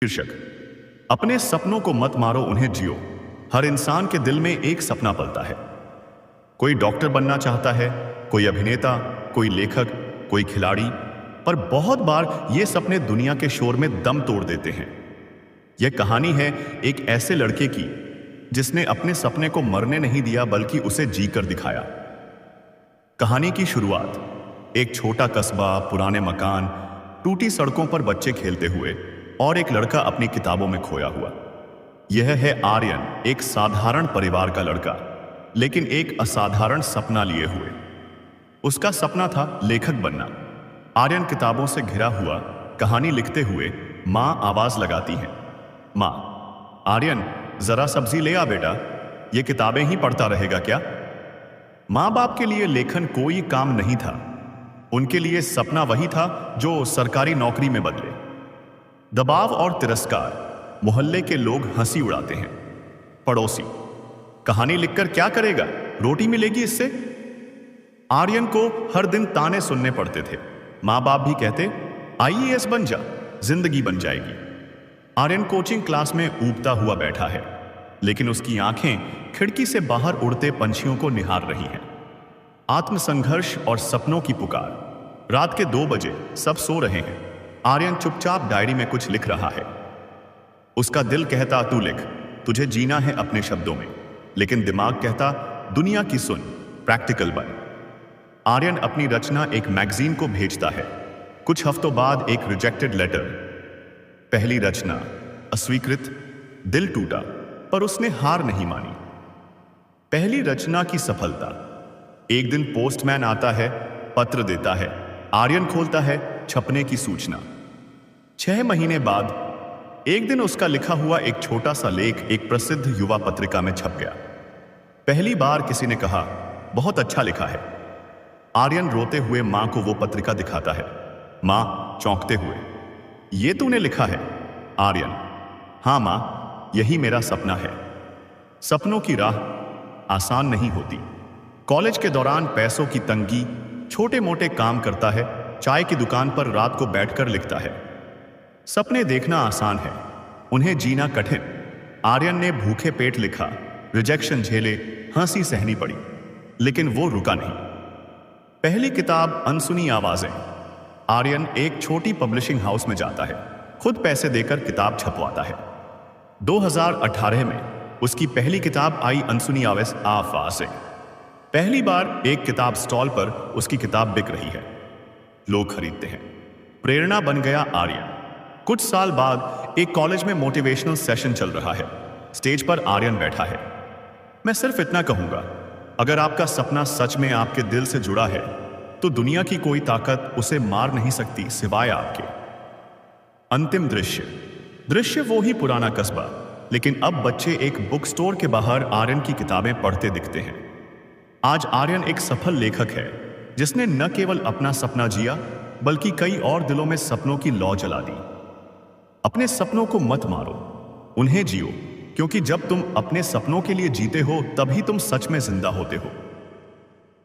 शीर्षक। अपने सपनों को मत मारो, उन्हें जियो। हर इंसान के दिल में एक सपना पलता है। कोई डॉक्टर बनना चाहता है, कोई अभिनेता, कोई लेखक, कोई खिलाड़ी। पर बहुत बार ये सपने दुनिया के शोर में दम तोड़ देते हैं। यह कहानी है एक ऐसे लड़के की जिसने अपने सपने को मरने नहीं दिया बल्कि उसे जीकर दिखाया। कहानी की शुरुआत एक छोटा कस्बा, पुराने मकान, टूटी सड़कों पर बच्चे खेलते हुए और एक लड़का अपनी किताबों में खोया हुआ। यह है आर्यन, एक साधारण परिवार का लड़का, लेकिन एक असाधारण सपना लिए हुए। उसका सपना था लेखक बनना। आर्यन किताबों से घिरा हुआ कहानी लिखते हुए माँ आवाज लगाती है, माँ, आर्यन जरा सब्जी ले आ बेटा, ये किताबें ही पढ़ता रहेगा क्या? माँ बाप के लिए लेखन कोई काम नहीं था। उनके लिए सपना वही था जो सरकारी नौकरी में बदले। दबाव और तिरस्कार, मोहल्ले के लोग हंसी उड़ाते हैं। पड़ोसी, कहानी लिखकर क्या करेगा, रोटी मिलेगी इससे? आर्यन को हर दिन ताने सुनने पड़ते थे। माँ बाप भी कहते, आईएएस बन जा, जिंदगी बन जाएगी। आर्यन कोचिंग क्लास में ऊबता हुआ बैठा है, लेकिन उसकी आंखें खिड़की से बाहर उड़ते पंछियों को निहार रही हैं। आत्मसंघर्ष और सपनों की पुकार। रात के 2 बजे सब सो रहे हैं। आर्यन चुपचाप डायरी में कुछ लिख रहा है। उसका दिल कहता, तू लिख, तुझे जीना है अपने शब्दों में। लेकिन दिमाग कहता, दुनिया की सुन, प्रैक्टिकल बन। आर्यन अपनी रचना एक मैगजीन को भेजता है। कुछ हफ्तों बाद एक रिजेक्टेड लेटर। पहली रचना अस्वीकृत। दिल टूटा, पर उसने हार नहीं मानी। पहली रचना की सफलता। एक दिन पोस्टमैन आता है, पत्र देता है। आर्यन खोलता है, छपने की सूचना। 6 महीने बाद एक दिन उसका लिखा हुआ एक छोटा सा लेख एक प्रसिद्ध युवा पत्रिका में छप गया। पहली बार किसी ने कहा, बहुत अच्छा लिखा है। आर्यन रोते हुए मां को वो पत्रिका दिखाता है। मां चौंकते हुए, ये तूने लिखा है? आर्यन, हां मां, यही मेरा सपना है। सपनों की राह आसान नहीं होती। कॉलेज के दौरान पैसों की तंगी, छोटे मोटे काम करता है, चाय की दुकान पर रात को बैठकर लिखता है। सपने देखना आसान है, उन्हें जीना कठिन। आर्यन ने भूखे पेट लिखा, रिजेक्शन झेले, हंसी सहनी पड़ी, लेकिन वो रुका नहीं। पहली किताब अनसुनी आवाजें। आर्यन एक छोटी पब्लिशिंग हाउस में जाता है, खुद पैसे देकर किताब छपवाता है। 2018 में उसकी पहली किताब आई, अनसुनी आवाजें। पहली बार एक किताब स्टॉल पर उसकी किताब बिक रही है, लोग खरीदते हैं। प्रेरणा बन गया आर्यन। कुछ साल बाद एक कॉलेज में मोटिवेशनल सेशन चल रहा है। स्टेज पर आर्यन बैठा है। मैं सिर्फ इतना कहूंगा, अगर आपका सपना सच में आपके दिल से जुड़ा है तो दुनिया की कोई ताकत उसे मार नहीं सकती सिवाय आपके। अंतिम दृश्य वो ही पुराना कस्बा, लेकिन अब बच्चे एक बुक स्टोर के बाहर आर्यन की किताबें पढ़ते दिखते हैं। आज आर्यन एक सफल लेखक है जिसने न केवल अपना सपना जिया बल्कि कई और दिलों में सपनों की लौ जला दी। अपने सपनों को मत मारो, उन्हें जियो, क्योंकि जब तुम अपने सपनों के लिए जीते हो तभी तुम सच में जिंदा होते हो।